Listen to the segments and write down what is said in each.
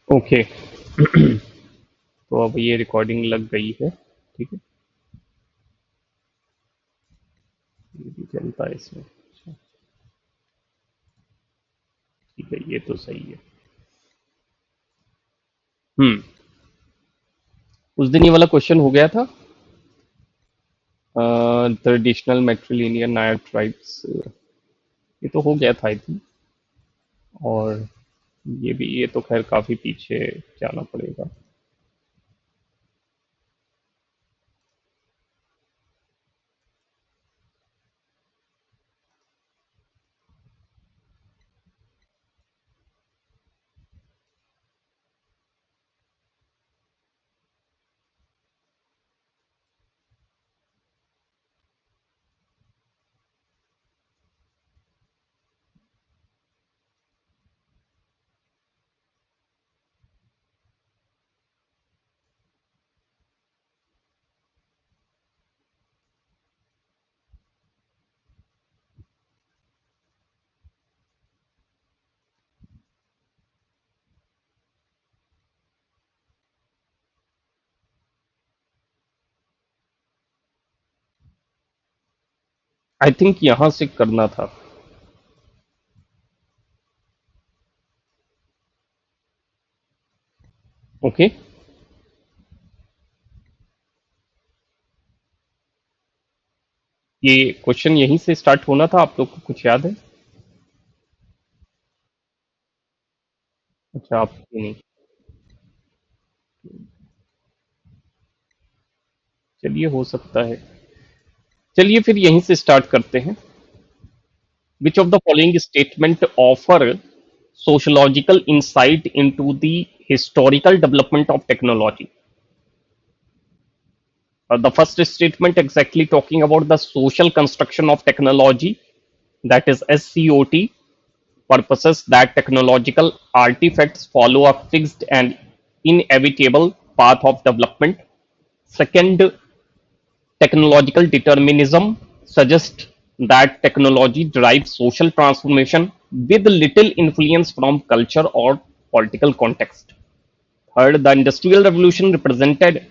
Okay. तो अब ये रिकॉर्डिंग लग गई है। ठीक है। ये भी चलता है इसमें। अच्छा, ठीक है, ये तो सही है। हम्म। उस दिन ये वाला क्वेश्चन हो गया था। ट्रेडिशनल मैट्रिलिनियर नायर ट्राइब्स, ये तो हो गया था आई थिंक। और ये भी, ये तो खैर काफी पीछे जाना पड़ेगा। आई थिंक यहां से करना था। ओके। ये क्वेश्चन यहीं से स्टार्ट होना था, आप लोग को कुछ याद है? अच्छा, आप नहीं। चलिए, हो सकता है। चलिए फिर यहीं से स्टार्ट करते हैं। विच of the following statement offer sociological insight into the historical development of technology? The first statement exactly talking about the social construction of technology, that is SCOT, purposes that technological artifacts follow a fixed and inevitable path of development. Second, technological determinism suggests that technology drives social transformation with little influence from culture or political context. Third, the Industrial Revolution represented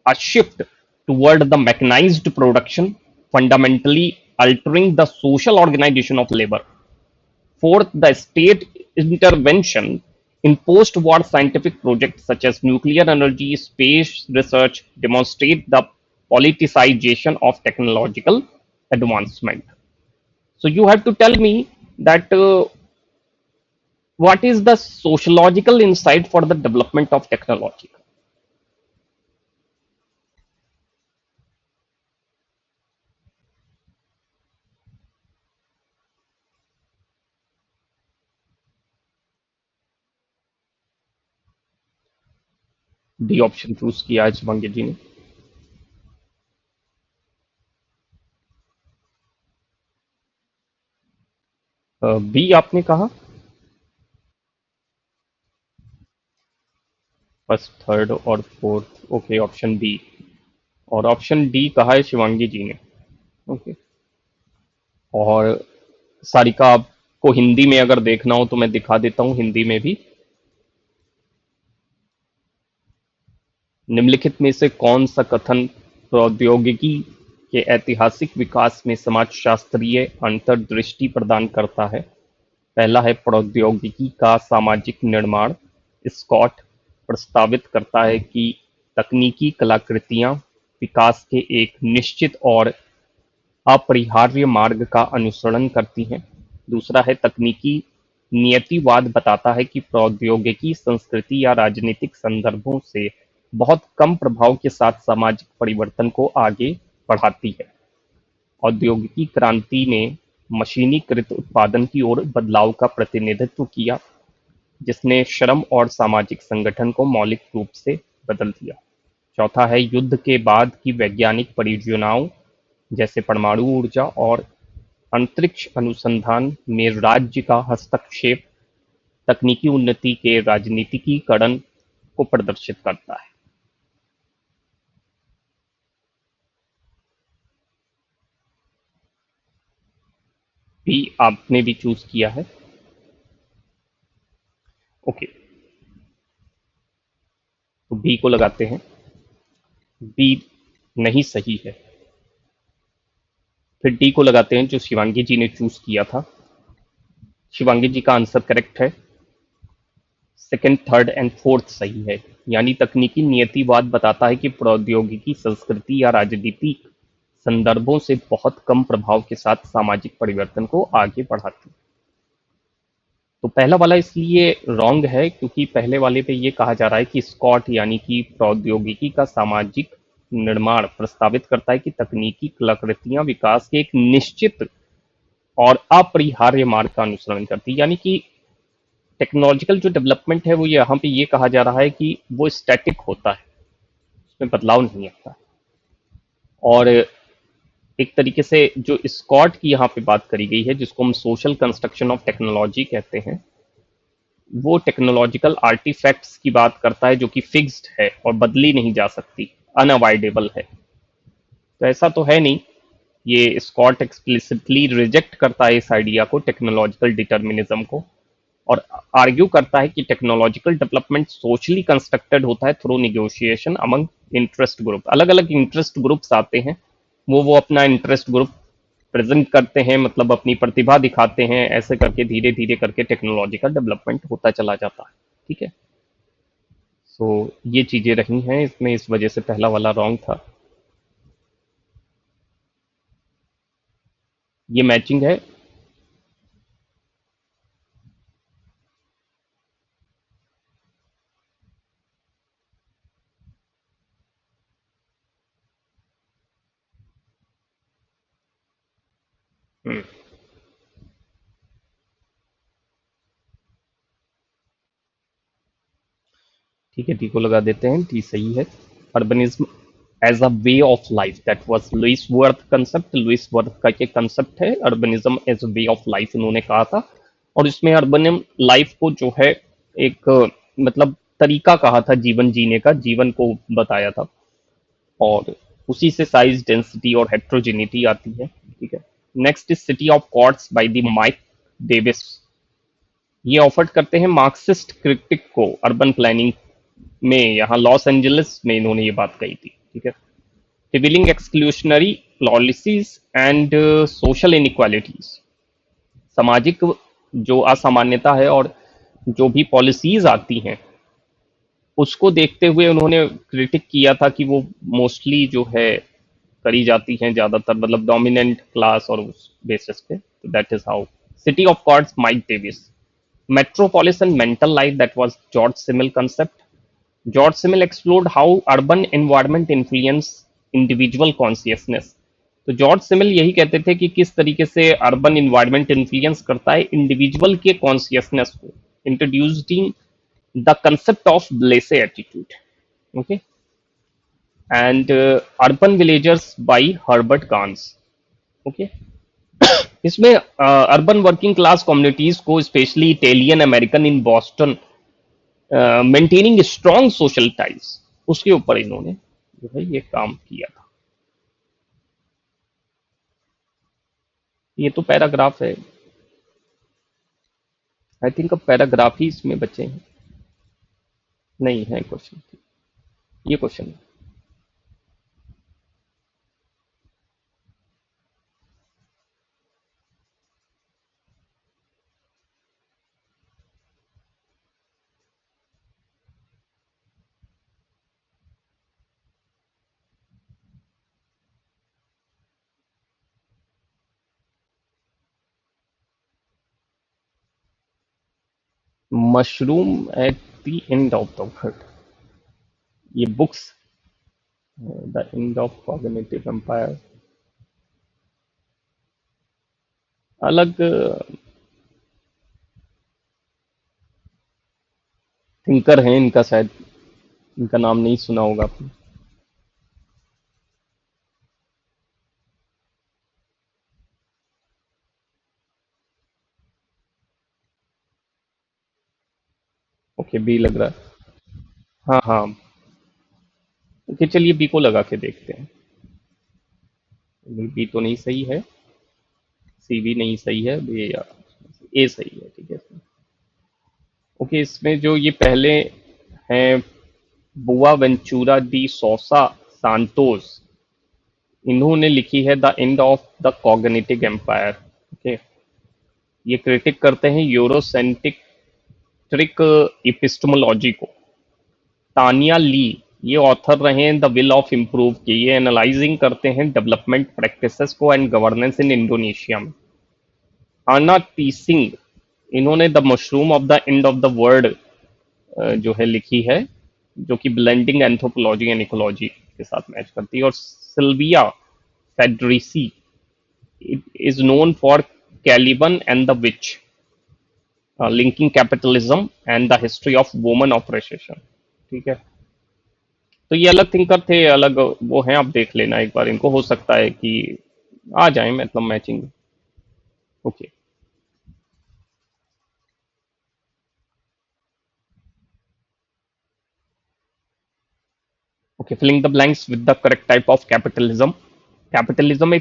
a shift toward the mechanized production, fundamentally altering the social organization of labor. Fourth, the state intervention in post war scientific projects such as nuclear energy, space research demonstrate the politicization of technological advancement. So, you have to tell me that what is the sociological insight for the development of technology? D option choose किया है शिवांगी जी ने। B आपने कहा। First, third और fourth, okay, option B. और option D कहा है शिवांगी जी ने। ओके। और सारिका, आपको हिंदी में अगर देखना हो तो मैं दिखा देता हूँ हिंदी में भी। निम्नलिखित में से कौन सा कथन प्रौद्योगिकी के ऐतिहासिक विकास में समाजशास्त्रीय अंतर्दृष्टि प्रदान करता है? पहला है, प्रौद्योगिकी का सामाजिक निर्माण। स्कॉट प्रस्तावित करता है कि तकनीकी कलाकृतियां विकास के एक निश्चित और अपरिहार्य मार्ग का अनुसरण करती हैं। दूसरा है, तकनीकी नियतिवाद बताता है कि प्रौद्योगिकी संस्कृति या राजनीतिक संदर्भों से बहुत कम प्रभाव के साथ सामाजिक परिवर्तन को आगे बढ़ाती है। औद्योगिकी क्रांति ने मशीनीकृत उत्पादन की ओर बदलाव का प्रतिनिधित्व किया, जिसने श्रम और सामाजिक संगठन को मौलिक रूप से बदल दिया। चौथा है, युद्ध के बाद की वैज्ञानिक परियोजनाओं जैसे परमाणु ऊर्जा और अंतरिक्ष अनुसंधान में राज्य का हस्तक्षेप तकनीकी उन्नति के राजनीतिकीकरण को प्रदर्शित करता है। भी आपने भी चूज किया है। ओके। बी को लगाते हैं। बी नहीं सही है। फिर डी को लगाते हैं जो शिवांगी जी ने चूज किया था। शिवांगी जी का आंसर करेक्ट है। सेकंड, थर्ड एंड फोर्थ सही है। यानी तकनीकी नियतिवाद बताता है कि प्रौद्योगिकी संस्कृति या राजनीतिक संदर्भों से बहुत कम प्रभाव के साथ सामाजिक परिवर्तन को आगे बढ़ाती है। तो पहला वाला इसलिए रॉन्ग है क्योंकि पहले वाले पे ये कहा जा रहा है कि स्कॉट यानी कि प्रौद्योगिकी का सामाजिक निर्माण प्रस्तावित करता है कि तकनीकी कलाकृतियां विकास के एक निश्चित और अपरिहार्य मार्ग का अनुसरण करती है। यानी कि टेक्नोलॉजिकल जो डेवलपमेंट है वो यहाँ पे ये कहा जा रहा है कि वो स्टैटिक होता है, उसमें बदलाव नहीं आता। और एक तरीके से जो स्कॉट की यहाँ पे बात करी गई है जिसको हम सोशल कंस्ट्रक्शन ऑफ टेक्नोलॉजी कहते हैं, वो टेक्नोलॉजिकल आर्टिफैक्ट्स की बात करता है जो कि फिक्स्ड है और बदली नहीं जा सकती, अनअवॉइडेबल है। तो ऐसा तो है नहीं। ये स्कॉट एक्सप्लिसिटली रिजेक्ट करता है इस आइडिया को, टेक्नोलॉजिकल डिटर्मिनिज्म को, और आर्ग्यू करता है कि टेक्नोलॉजिकल डेवलपमेंट सोशली कंस्ट्रक्टेड होता है through negotiation among interest group. अलग अलग इंटरेस्ट ग्रुप्स आते हैं, वो अपना इंटरेस्ट ग्रुप प्रेजेंट करते हैं, मतलब अपनी प्रतिभा दिखाते हैं, ऐसे करके धीरे धीरे करके टेक्नोलॉजिकल डेवलपमेंट होता चला जाता है। ठीक है। सो ये चीजें रही हैं इसमें, इस वजह से पहला वाला रॉन्ग था। ये मैचिंग है। हम्म, ठीक है, टी को लगा देते हैं, टी सही है। Urbanism as a way of life, that was Louis Wirth concept. Louis Wirth का ये कंसेप्ट है, urbanism as a way of life उन्होंने कहा था। और इसमें अर्बन लाइफ को जो है एक मतलब तरीका कहा था जीवन जीने का, जीवन को बताया था। और उसी से साइज, डेंसिटी और हेट्रोजेनिटी आती है। ठीक है। Next is city of quartz by the Mike Davis. ये ऑफर करते हैं मार्क्सिस्ट क्रिटिक को अर्बन प्लानिंग में, यहाँ लॉस एंजलिस में इन्होंने ये बात कही थी। ठीक है। Revealing exclusionary policies and social inequalities. सामाजिक जो असामान्यता है और जो भी पॉलिसीज आती हैं उसको देखते हुए उन्होंने क्रिटिक किया था कि वो मोस्टली जो है करी जाती हैं ज्यादातर, मतलब डोमिनेंट क्लास और उस बेसिस पे। That is how city of gods, Mike Davis. Metropolitan mental life, that was George Simmel concept. George Simmel explored how urban environment influence individual consciousness. तो जॉर्ज सिमिल यही कहते थे कि किस तरीके से अर्बन इन्वायरमेंट इन्फ्लुएंस करता है इंडिविजुअल के कॉन्शियसनेस को, introducing the concept of blasé attitude. Okay. And urban villagers by Herbert Gans. Okay. इसमें अर्बन वर्किंग क्लास कम्युनिटीज को, specially Italian American in Boston, maintaining strong social ties, उसके ऊपर इन्होंने जो है ये काम किया था। ये तो पैराग्राफ है, आई थिंक अब पैराग्राफ ही इसमें बचे हैं। नहीं है क्वेश्चन, ये question. Mushroom at the end of the world, ये books, the end of cognitive empire, अलग थिंकर हैं इनका, शायद इनका नाम नहीं सुना होगा आपने। ओके, बी लग रहा है। हाँ हाँ। ओके, चलिए बी को लगा के देखते हैं। बी तो नहीं सही है, सी भी नहीं सही है, बी या ए सही है। ठीक है। ओके, इसमें जो ये पहले हैं बुआ वेंचुरा डी सोसा सांतोस, इन्होंने लिखी है the end of the cognitive empire. Okay, ये क्रिटिक करते हैं यूरोसेंट्रिक इपिस्टेमोलॉजी को। तानिया ली, ये ऑथर रहे हैं द विल ऑफ इम्प्रूव के, ये एनालाइजिंग करते हैं डेवलपमेंट प्रैक्टिसेस को एंड गवर्नेंस इन इंडोनेशिया में। आना टीसिंग, इन्होंने the mushroom of the end of the world जो है लिखी है, जो कि ब्लेंडिंग एंथ्रोपोलॉजी एंड इकोलॉजी के साथ मैच करती है। और Silvia Federici is known for Caliban and the witch, linking capitalism and the history of woman oppression. ठीक है, तो ये अलग थिंकर थे, अलग वो हैं, आप देख लेना एक बार इनको, हो सकता है कि आ जाए मतलब matching. Okay, okay, filling the blanks with the correct type of capitalism. Capitalism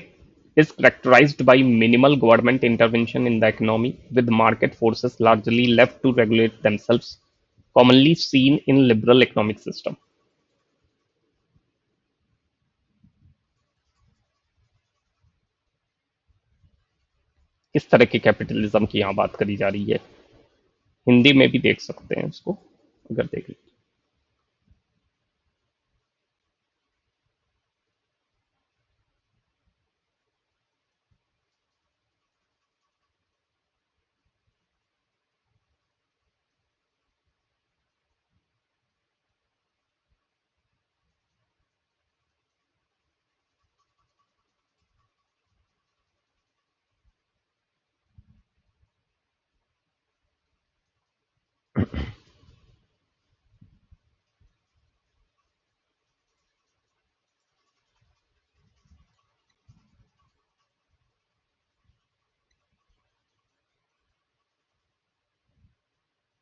is characterized by minimal government intervention in the economy, with market forces largely left to regulate themselves, commonly seen in liberal economic system. किस तरह के capitalism की यहाँ बात करी जा रही है, हिंदी में भी देख सकते हैं उसको अगर देख लीजिए।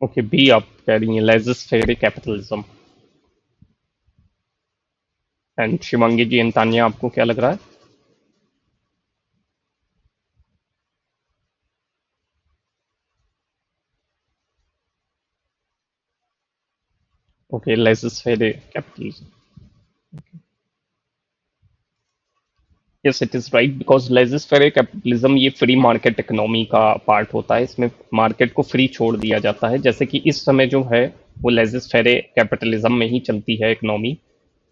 ओके, बी आप कह रही हैं laissez faire capitalism. And Shivangi ji and Tania, आपको क्या लग रहा है? Okay, laissez faire capitalism. Yes, it is right, because laissez faire capitalism ये फ्री मार्केट इकोनॉमी का पार्ट होता है, इसमें मार्केट को फ्री छोड़ दिया जाता है। जैसे कि इस समय जो है वो लेजिस फेरे कैपिटलिज्म में ही चलती है इकोनॉमी,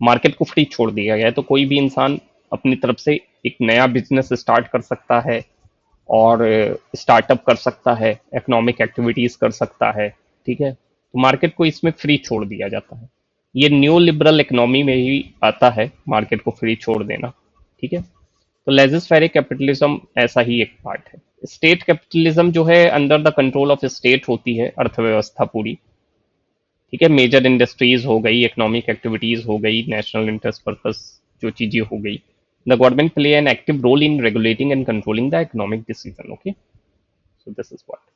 मार्केट को फ्री छोड़ दिया गया है, तो कोई भी इंसान अपनी तरफ से एक नया बिजनेस स्टार्ट कर सकता है और स्टार्टअप कर सकता है, इकोनॉमिक एक्टिविटीज कर सकता है। ठीक है, तो मार्केट को इसमें फ्री छोड़ दिया जाता है। ये न्यू लिबरल इकोनॉमी में ही आता है मार्केट को फ्री छोड़ देना। ठीक है, तो लेजिस फेरे कैपिटलिज्म ऐसा ही एक पार्ट है। स्टेट कैपिटलिज्म जो है under the control of state होती है अर्थव्यवस्था पूरी। ठीक है, मेजर इंडस्ट्रीज हो गई, इकोनॉमिक एक्टिविटीज हो गई, नेशनल इंटरेस्ट पर्पस जो चीजें हो गई, the government play an active role in regulating and controlling the economic decision. Okay, so this is what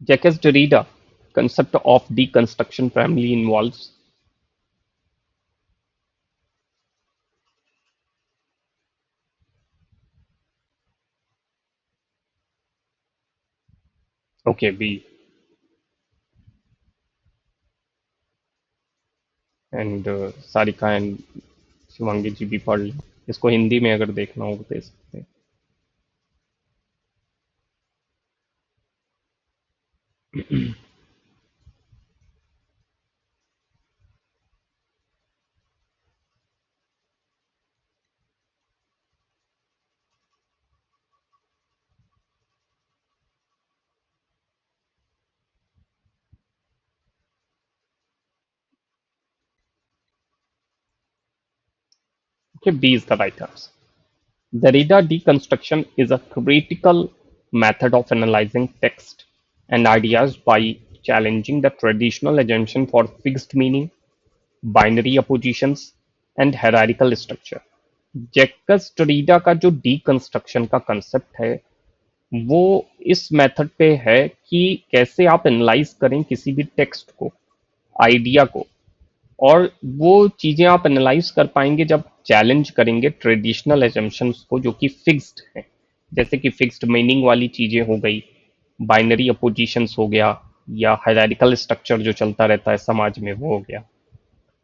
Jacques Derrida concept of deconstruction primarily involves. Okay, B, and Sarika and Shivangi ji भी पढ़ लें, इसको हिंदी में अगर देखना हो तो दे सकते हैं। Okay, B is the right answer. Derrida deconstruction is a critical method of analyzing text and ideas by challenging the traditional assumption for fixed meaning, binary oppositions, and hierarchical structure. Jacques Derrida का जो deconstruction का concept है वो इस method पे है कि कैसे आप एनालाइज करें किसी भी टेक्स्ट को, आइडिया को, और वो चीजें आप एनालाइज कर पाएंगे जब चैलेंज करेंगे ट्रेडिशनल एजम्पशंस को जो कि फिक्स्ड हैं। जैसे कि फिक्स्ड मीनिंग वाली चीजें हो गई, बाइनरी अपोजिशंस हो गया, या हायरार्किकल स्ट्रक्चर जो चलता रहता है समाज में वो हो गया।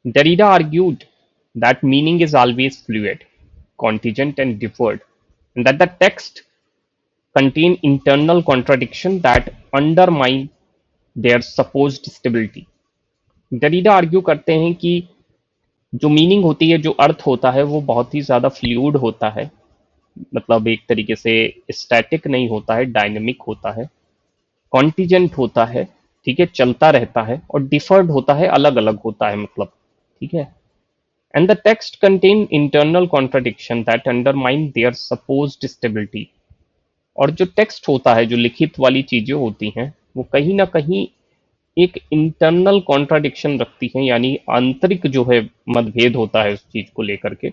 Derrida argued that meaning is always fluid, contingent, and deferred, and that the text contain internal contradiction that undermine their supposed stability. Derrida argue करते हैं कि जो मीनिंग होती है, जो अर्थ होता है, वो बहुत ही ज्यादा फ्लूइड होता है, मतलब एक तरीके से स्टैटिक नहीं होता है, डायनेमिक होता है, कॉन्टिजेंट होता है, ठीक है, चलता रहता है, और डिफर्ड होता है, अलग अलग होता है, मतलब, ठीक है। And the text contain internal contradiction that undermine their supposed stability. और जो टेक्स्ट होता है, जो लिखित वाली चीजें होती हैं, वो कहीं ना कहीं एक इंटरनल कॉन्ट्राडिक्शन रखती हैं, यानी आंतरिक जो है मतभेद होता है उस चीज को लेकर के,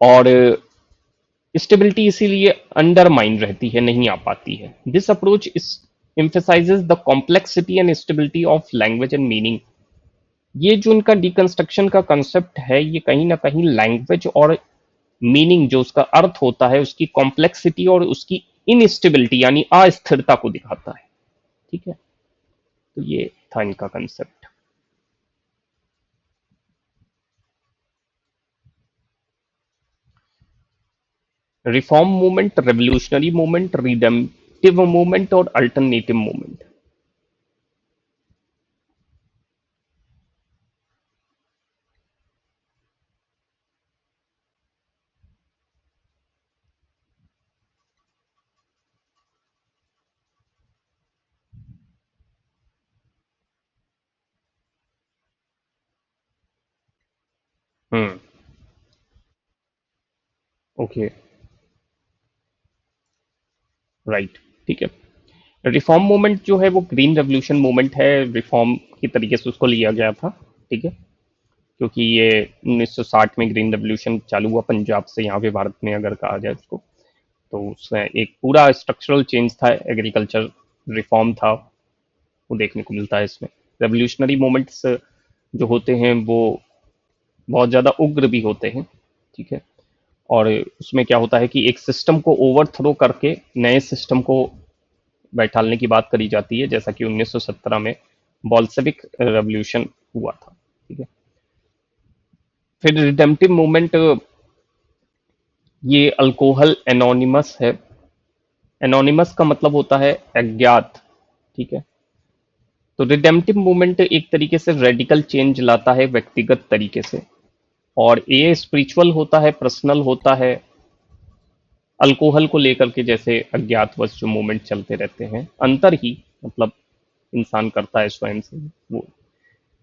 और स्टेबिलिटी इसीलिए अंडरमाइन रहती है, नहीं आ पाती है। दिस अप्रोच इस emphasizes the complexity and stability of language and meaning. ये जो इनका डिकंस्ट्रक्शन का कंसेप्ट है, ये कहीं ना कहीं लैंग्वेज और मीनिंग, जो उसका अर्थ होता है, उसकी कॉम्प्लेक्सिटी और उसकी इनस्टेबिलिटी यानी अस्थिरता को दिखाता है। ठीक है, तो ये था इनका concept. Reform movement, revolutionary movement, redemptive movement और alternative movement. Hmm. Okay. Right. ठीक है। रिफॉर्म मूवमेंट जो है वो ग्रीन रेवोल्यूशन मूवमेंट है, रिफॉर्म की तरीके से उसको लिया गया था। ठीक है, क्योंकि ये 1960 में ग्रीन रेवोल्यूशन चालू हुआ पंजाब से यहाँ पे भारत में, अगर कहा जाए उसको, तो उसमें एक पूरा स्ट्रक्चरल चेंज था, एग्रीकल्चर रिफॉर्म था, वो देखने को मिलता है इसमें। रेवोल्यूशनरी मूवमेंट्स जो होते हैं वो बहुत ज़्यादा उग्र भी होते हैं। ठीक है, और उसमें क्या होता है कि एक सिस्टम को ओवरथ्रो करके नए सिस्टम को बैठालने की बात करी जाती है, जैसा कि 1917 में बॉल्शेविक रेवोल्यूशन हुआ था। ठीक है, फिर रिडेम्पटिव मूवमेंट, ये अल्कोहल एनोनिमस है। एनोनिमस का मतलब होता है अज्ञात। ठीक है, तो रिडेम्पटिव मूवमेंट एक तरीके से रेडिकल चेंज लाता है व्यक्तिगत तरीके से, और ये स्पिरिचुअल होता है, पर्सनल होता है। अल्कोहल को लेकर के जैसे अज्ञातवश जो मूवमेंट चलते रहते हैं, अंतर ही, मतलब इंसान करता है स्वयं से वो।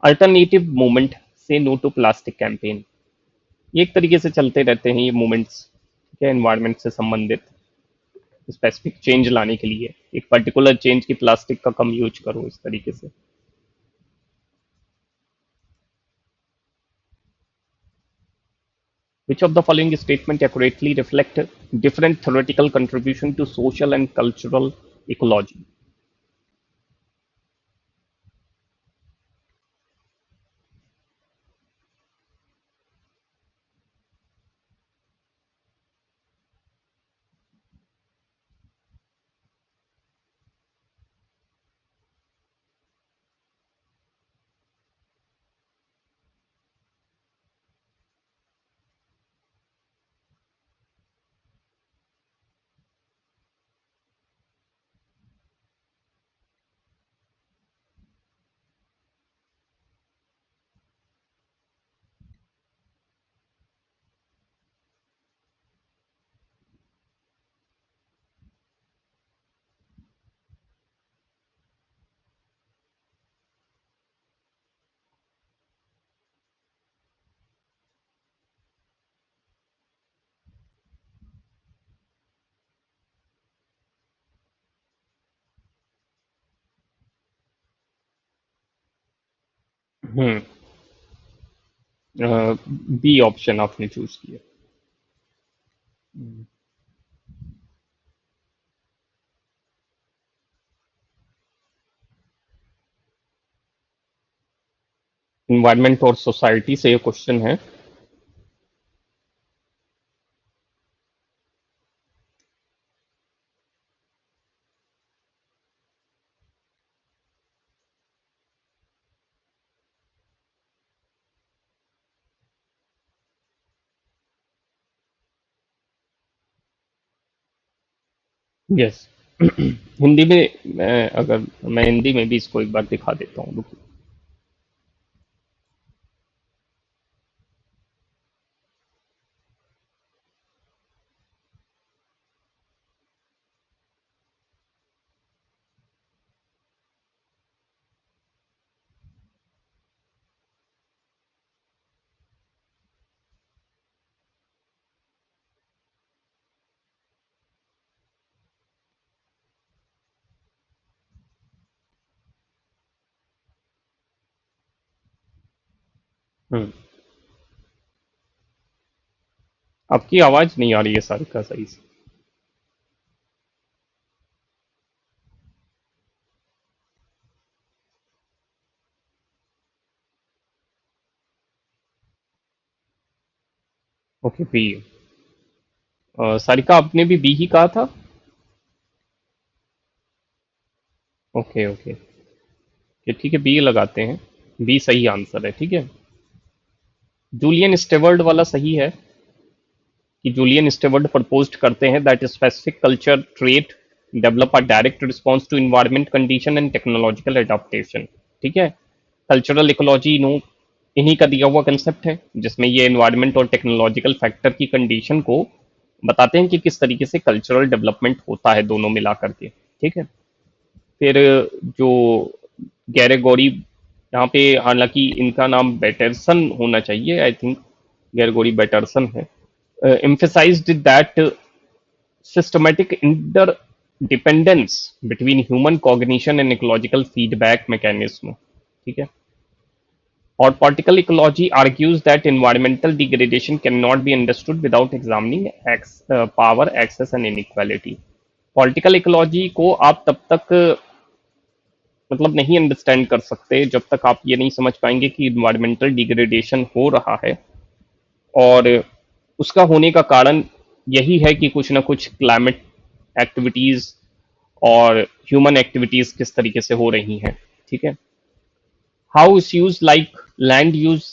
अल्टरनेटिव मूवमेंट, से नो टू प्लास्टिक कैंपेन, ये एक तरीके से चलते रहते हैं ये मूवमेंट्स, ठीक है, एनवायरनमेंट से संबंधित स्पेसिफिक चेंज लाने के लिए, एक पर्टिकुलर चेंज की प्लास्टिक का कम यूज करो, इस तरीके से। Which of the following statement accurately reflect different theoretical contribution to social and cultural ecology? Hmm. B option आपने चूज किया। इन्वायरमेंट और सोसाइटी से ये क्वेश्चन है। यस। हिंदी में अगर मैं हिंदी में भी इसको एक बार दिखा देता हूँ, रुकिए। हम्म। आपकी आवाज नहीं आ रही है सारिका सही से। Okay, B. सारिका, आपने भी बी ही कहा था। Okay okay. ठीक है, बी लगाते हैं। बी सही आंसर है, ठीक है। जूलियन स्टेवर्ड वाला सही है कि जूलियन स्टेवर्ड प्रपोज्ड करते हैं that specific culture trait develop a direct response to environment condition and technological adaptation. ठीक है। कल्चरल इकोलॉजी नो इन्हीं का दिया हुआ कंसेप्ट है, जिसमें ये इन्वायरमेंट और टेक्नोलॉजिकल फैक्टर की कंडीशन को बताते हैं कि किस तरीके से कल्चरल डेवलपमेंट होता है दोनों मिला करके। ठीक है। फिर जो गैरेगोरी, यहाँ पे हालांकि इनका नाम बेटरसन होना चाहिए, आई थिंक गैरगोरी बेटरसन है, emphasized that systematic interdependence between human cognition and ecological feedback mechanism. ठीक है। और political ecology argues that environmental degradation cannot be understood without examining power, access and inequality. Political ecology को आप तब तक मतलब नहीं अंडरस्टैंड कर सकते जब तक आप ये नहीं समझ पाएंगे कि इन्वायरमेंटल डिग्रेडेशन हो रहा है, और उसका होने का कारण यही है कि कुछ ना कुछ क्लाइमेट एक्टिविटीज और ह्यूमन एक्टिविटीज किस तरीके से हो रही हैं। ठीक है। How issues like land use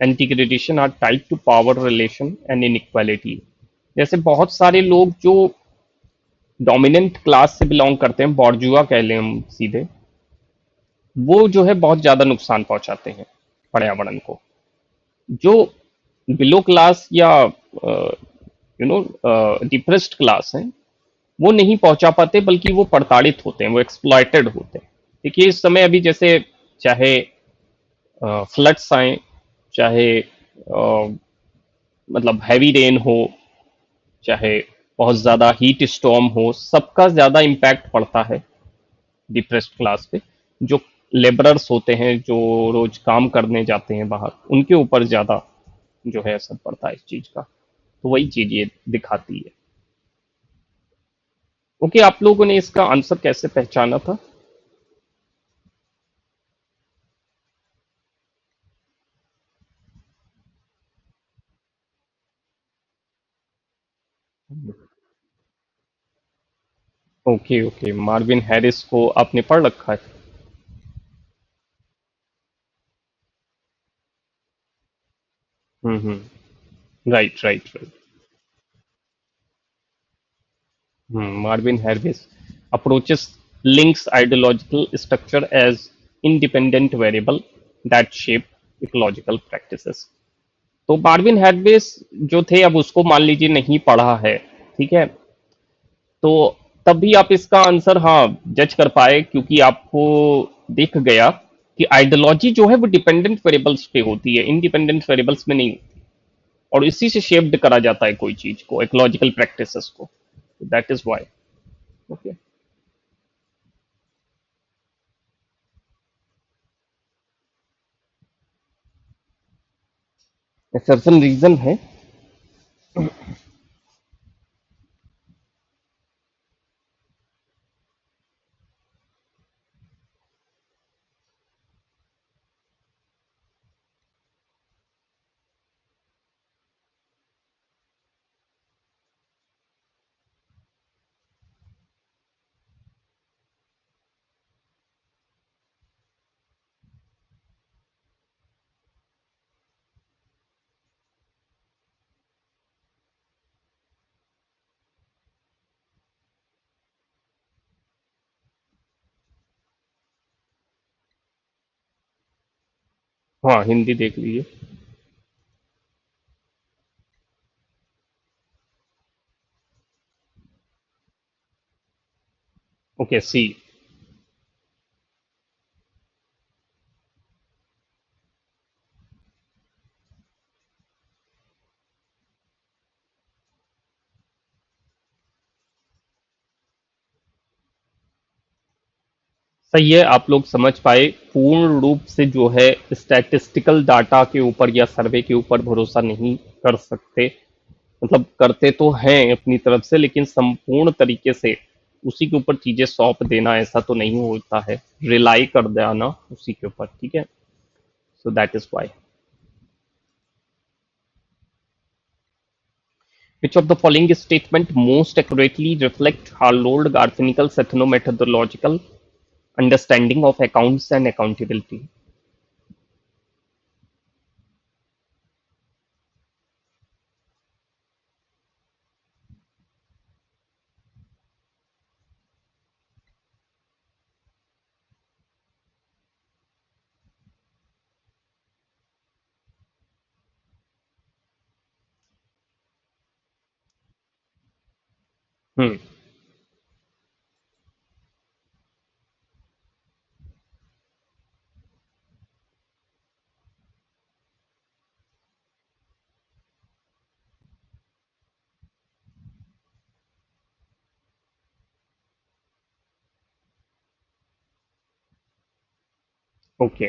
and degradation are tied to power relation and inequality. जैसे बहुत सारे लोग जो डोमिनेंट क्लास से बिलोंग करते हैं, बॉर्जुआ कह लें हम सीधे, वो जो है बहुत ज्यादा नुकसान पहुंचाते हैं पर्यावरण को। जो बिलो क्लास या डिप्रेस्ड क्लास है, वो नहीं पहुंचा पाते, बल्कि वो प्रताड़ित होते हैं, वो एक्सप्लॉयटेड होते हैं। देखिए इस समय अभी जैसे चाहे फ्लड्स आए, चाहे मतलब हैवी रेन हो, चाहे बहुत ज्यादा हीट स्टॉर्म हो, सबका ज्यादा इम्पैक्ट पड़ता है डिप्रेस्ड क्लास पे। जो लेबरर्स होते हैं, जो रोज काम करने जाते हैं बाहर, उनके ऊपर ज्यादा जो है असर पड़ता है इस चीज का। तो वही चीज ये दिखाती है। ओके, आप लोगों ने इसका आंसर कैसे पहचाना था? ओके ओके, मार्विन हैरिस को आपने पढ़ रखा है। Right right right. Marvin Harris approaches links ideological structure as independent variable that shape ecological practices. तो मार्विन हैरिस जो थे, अब उसको मान लीजिए नहीं पढ़ा है, ठीक है, तो तब भी आप इसका आंसर हाँ जज कर पाए, क्योंकि आपको दिख गया कि आइडियोलॉजी जो है वो डिपेंडेंट वेरिएबल्स पे होती है, इंडिपेंडेंट वेरिएबल्स में नहीं। और इसी से शेप्ड करा जाता है कोई चीज को, इकोलॉजिकल प्रैक्टिसेस को। That is why. Okay. Certain reason है। हाँ, हिंदी देख लीजिए। Okay, C. सही है, आप लोग समझ पाए। पूर्ण रूप से जो है स्टैटिस्टिकल डाटा के ऊपर या सर्वे के ऊपर भरोसा नहीं कर सकते। मतलब करते तो हैं अपनी तरफ से, लेकिन संपूर्ण तरीके से उसी के ऊपर चीजें सौंप देना ऐसा तो नहीं होता है। रिलाई कर देना उसी के ऊपर, ठीक है। So that is why. Which of the following statement most accurately reflect Harold Garfinkel's ethnomethodological understanding of accounts and accountability? Hmm. Okay.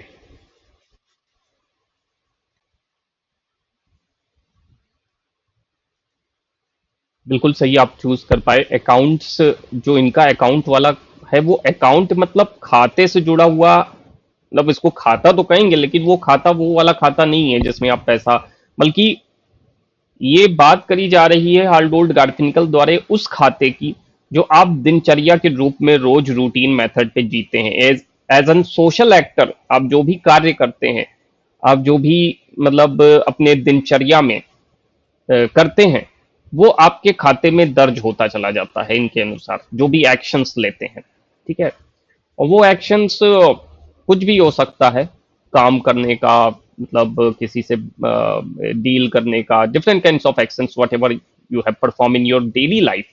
बिल्कुल सही आप चूज कर पाए। अकाउंट्स, जो इनका अकाउंट वाला है, वो अकाउंट मतलब खाते से जुड़ा हुआ। मतलब इसको खाता तो कहेंगे, लेकिन वो खाता वो वाला खाता नहीं है जिसमें आप पैसा, बल्कि ये बात करी जा रही है हार्डोल्ड गार्फिनिकल द्वारा उस खाते की जो आप दिनचर्या के रूप में रोज रूटीन मेथड पे जीते हैं। As as an social actor आप जो भी कार्य करते हैं, आप जो भी मतलब अपने दिनचर्या में करते हैं, वो आपके खाते में दर्ज होता चला जाता है इनके अनुसार, जो भी एक्शंस लेते हैं, ठीक है। और वो एक्शंस कुछ भी हो सकता है। काम करने का, मतलब किसी से डील करने का, different kinds of actions what ever you have perform in your daily life,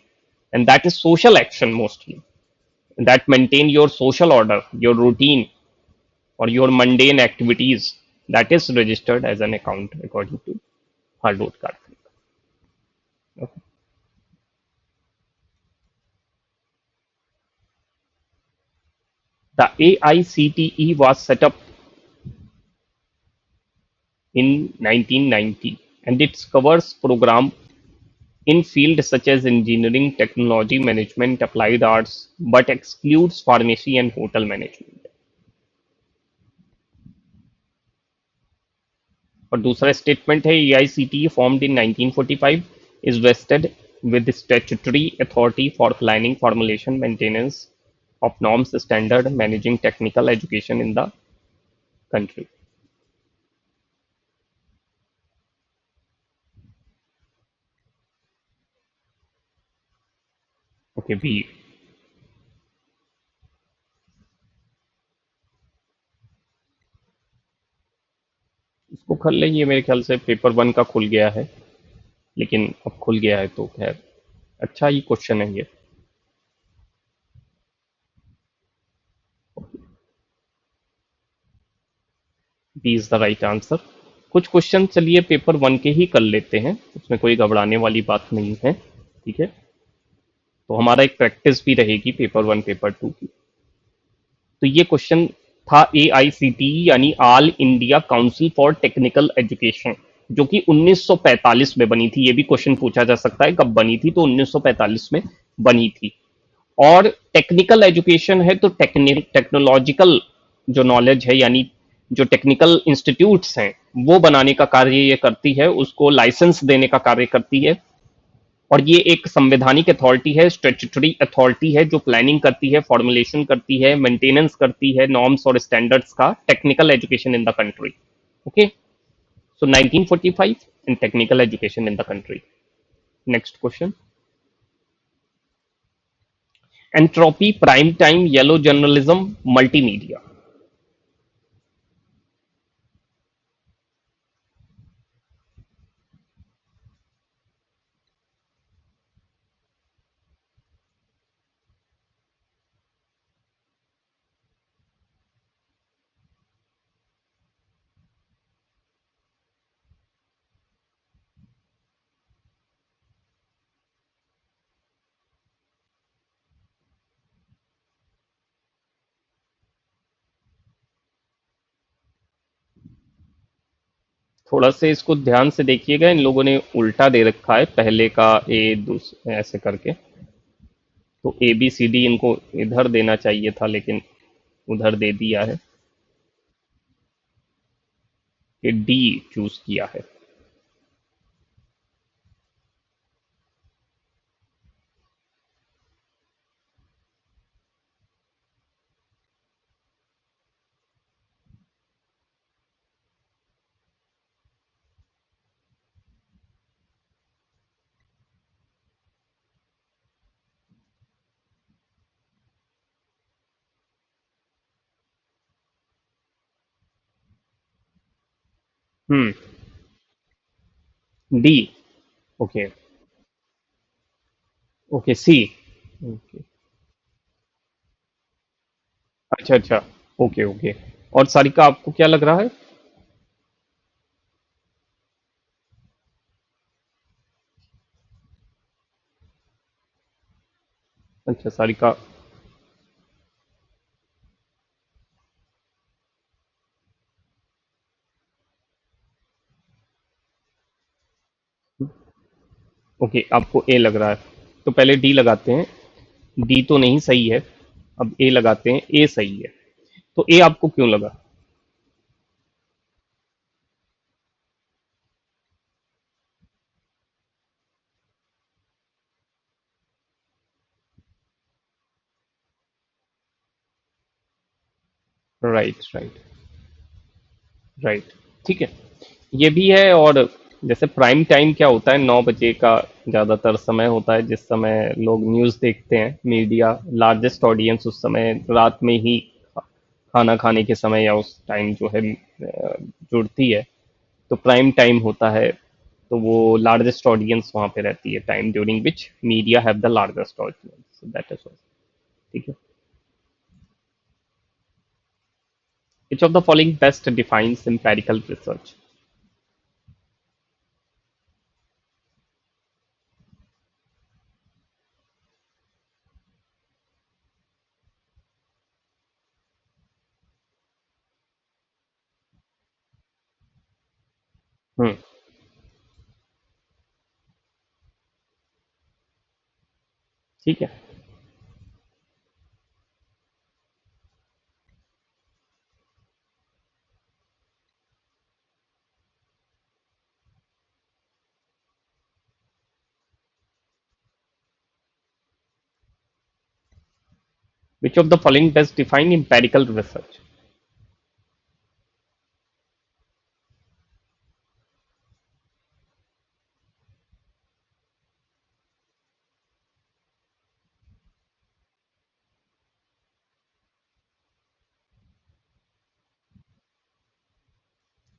and that is social action mostly, that maintain your social order, your routine, or your mundane activities, that is registered as an account according to Harlow Garfield. Okay. The AICTE was set up in 1990, and it covers program in fields such as engineering, technology, management, applied arts, but excludes pharmacy and hotel management. और दूसरा statement है AICTE formed in 1945 is vested with statutory authority for planning, formulation, maintenance of norms, standard, managing technical education in the country. Okay, B. इसको कर लेंगे, मेरे ख्याल से paper one का खुल गया है, लेकिन अब खुल गया है तो खैर अच्छा ही क्वेश्चन है ये। B is the right answer. कुछ क्वेश्चन चलिए पेपर वन के ही कर लेते हैं, उसमें कोई घबराने वाली बात नहीं है, ठीक है। तो हमारा एक प्रैक्टिस भी रहेगी पेपर वन पेपर टू की। तो ये क्वेश्चन था AICTE यानी all India council for technical education, जो कि 1945 में बनी थी। ये भी क्वेश्चन पूछा जा सकता है कब बनी थी, तो 1945 में बनी थी। और टेक्निकल एजुकेशन है तो टेक्नोलॉजिकल जो नॉलेज है, यानी जो टेक्निकल इंस्टीट्यूट्स हैं वो बनाने का कार्य ये करती है, उसको लाइसेंस देने का कार्य करती है। और ये एक संवैधानिक अथॉरिटी है, स्टेचुटरी अथॉरिटी है, जो प्लानिंग करती है, फॉर्मुलेशन करती है, मेंटेनेंस करती है नॉर्म्स और स्टैंडर्ड्स का technical education in the country. Okay, so 1945 in technical education in the country. Next question. Entropy, prime time, yellow journalism, multimedia. थोड़ा से इसको ध्यान से देखिएगा, इन लोगों ने उल्टा दे रखा है, पहले का ए दूसरे ऐसे करके। तो ए बी सी डी इनको इधर देना चाहिए था, लेकिन उधर दे दिया है। ये डी चूज किया है। हम्म। डी। ओके। ओके सी। ओके। अच्छा अच्छा। Okay okay. और सारिका आपको क्या लग रहा है? अच्छा सारिका। ओके, आपको ए लग रहा है। तो पहले डी लगाते हैं। डी तो नहीं सही है। अब ए लगाते हैं, ए सही है। तो ए आपको क्यों लगा? Right right. राइट। ठीक है। ये भी है। और जैसे प्राइम टाइम क्या होता है, 9 बजे का ज्यादातर समय होता है, जिस समय लोग न्यूज देखते हैं, मीडिया लार्जेस्ट ऑडियंस उस समय रात में ही खाना खाने के समय या उस टाइम जो है जुड़ती है। तो प्राइम टाइम होता है। तो वो लार्जेस्ट ऑडियंस वहां पे रहती है, time during which media have the largest audience, that is. ठीक है। Which of the following best defines empirical research? Hmm. ठीक है। Which of the following best define empirical research?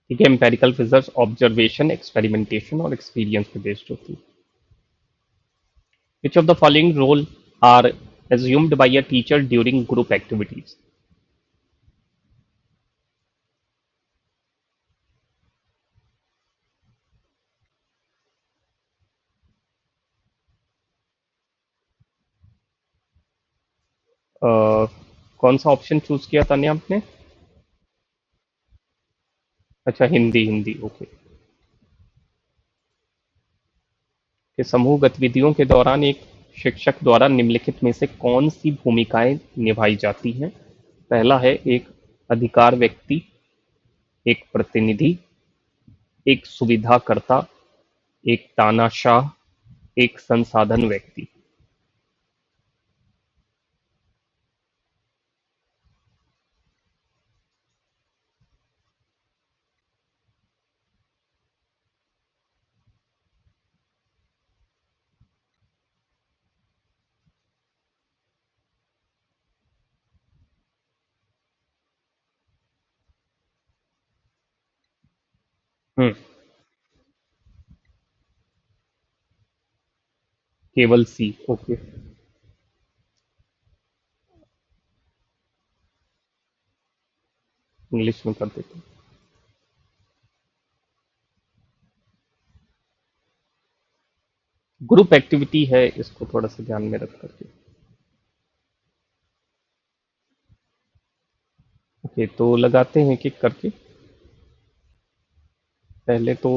ठीक है, empirical research ऑब्जर्वेशन, एक्सपेरिमेंटेशन और experience पे based होती है। Which of the following role are assumed by a teacher during group activities? अ, कौन सा ऑप्शन चूज किया था ने आपने? अच्छा, हिंदी हिंदी, ओके। कि समूह गतिविधियों के दौरान एक शिक्षक द्वारा निम्नलिखित में से कौन सी भूमिकाएं निभाई जाती हैं? पहला है एक अधिकार व्यक्ति, एक प्रतिनिधि, एक सुविधाकर्ता, एक तानाशाह, एक संसाधन व्यक्ति। हम्म। केवल सी, ओके। इंग्लिश में कर देते हैं। ग्रुप एक्टिविटी है, इसको थोड़ा सा ध्यान में रख करके। ओके, तो लगाते हैं कि करके। पहले तो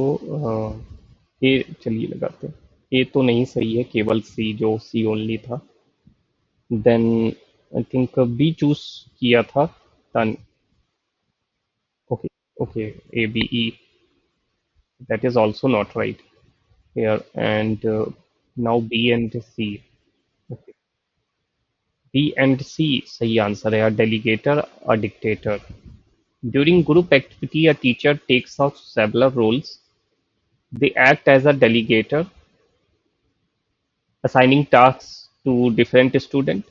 ए चलिए लगाते हैं। ए तो नहीं सही है, केवल सी, जो सी ओनली था। Then I think B choose किया था। तन okay, okay, A B E, that is also not right here, and now B and C. Okay. B and C सही आंसर है। A delegator, a dictator. During group activity, a teacher takes out several roles. They act as a delegator, assigning tasks to different students.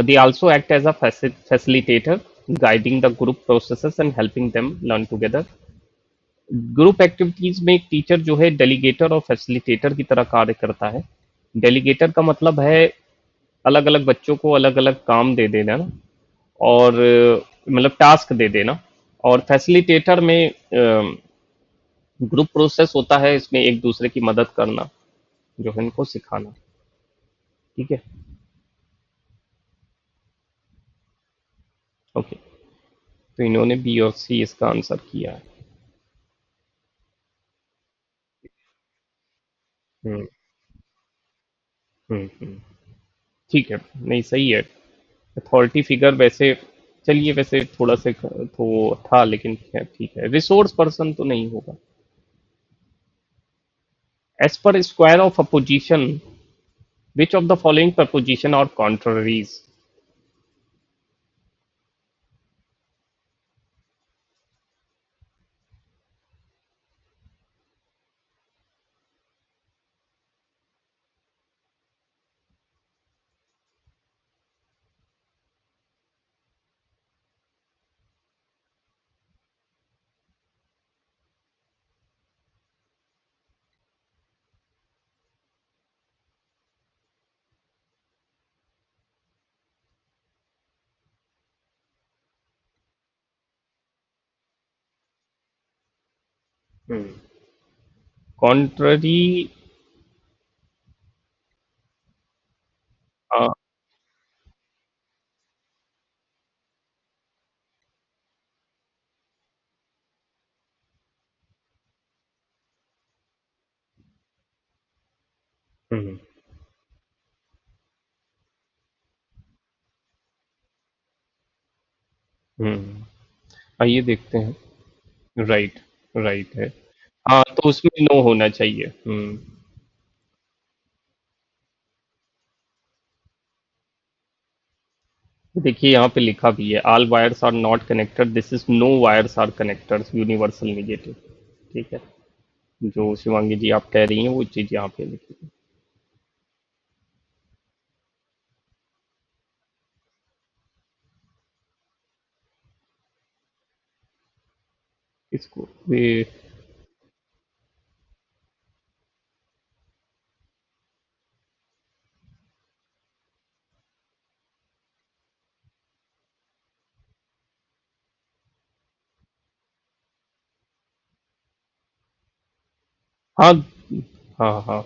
They also act as a facilitator, guiding the group processes and helping them learn together. Group activities में एक teacher जो है delegator और facilitator की तरह कार्य करता है। डेलीगेटर का मतलब है अलग अलग बच्चों को अलग अलग काम दे देना ना, और मतलब टास्क दे देना। और फैसिलिटेटर में ग्रुप प्रोसेस होता है, इसमें एक दूसरे की मदद करना, जो है इनको सिखाना। ठीक है। ओके, तो इन्होंने बी और सी इसका आंसर किया है। हम्म, हम्म। ठीक है, नहीं सही है। अथॉरिटी फिगर वैसे, चलिए वैसे थोड़ा सा तो था, लेकिन खैर ठीक है। रिसोर्स पर्सन तो नहीं होगा। As per square of opposition, which of the following proposition are contraries. Contrary. हाँ। हम्म, हम्म। आइए देखते हैं। राइट, राइट है। हाँ, तो उसमें नो होना चाहिए। देखिए यहाँ पे लिखा भी है, all wires are not connected, this is no wires are connected, universal negative. ठीक है, जो शिवांगी जी आप कह रही हैं वो चीज यहाँ पे लिखी है। इसको वे। हाँ, हाँ, हाँ।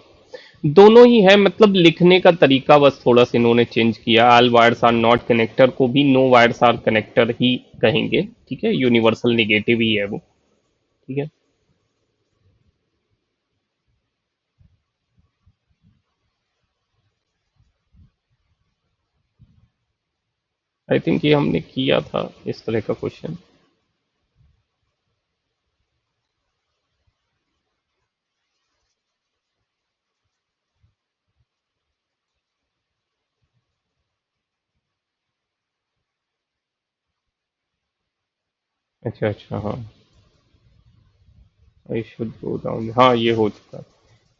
दोनों ही है, मतलब लिखने का तरीका बस थोड़ा सा इन्होंने चेंज किया। All wires are not connector को भी नो वायर्स आर कनेक्टर ही कहेंगे। ठीक है, यूनिवर्सल नेगेटिव ही है वो। ठीक है। आई थिंक ये हमने किया था इस तरह का क्वेश्चन। अच्छा, अच्छा, हाँ। आई शुड गो डाउन, हाँ ये हो चुका।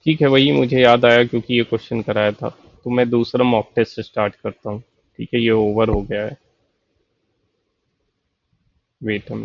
ठीक है, वही मुझे याद आया क्योंकि ये क्वेश्चन कराया था। तो मैं दूसरा मॉक टेस्ट स्टार्ट करता हूँ। ठीक है, ये ओवर हो गया है। वेट हम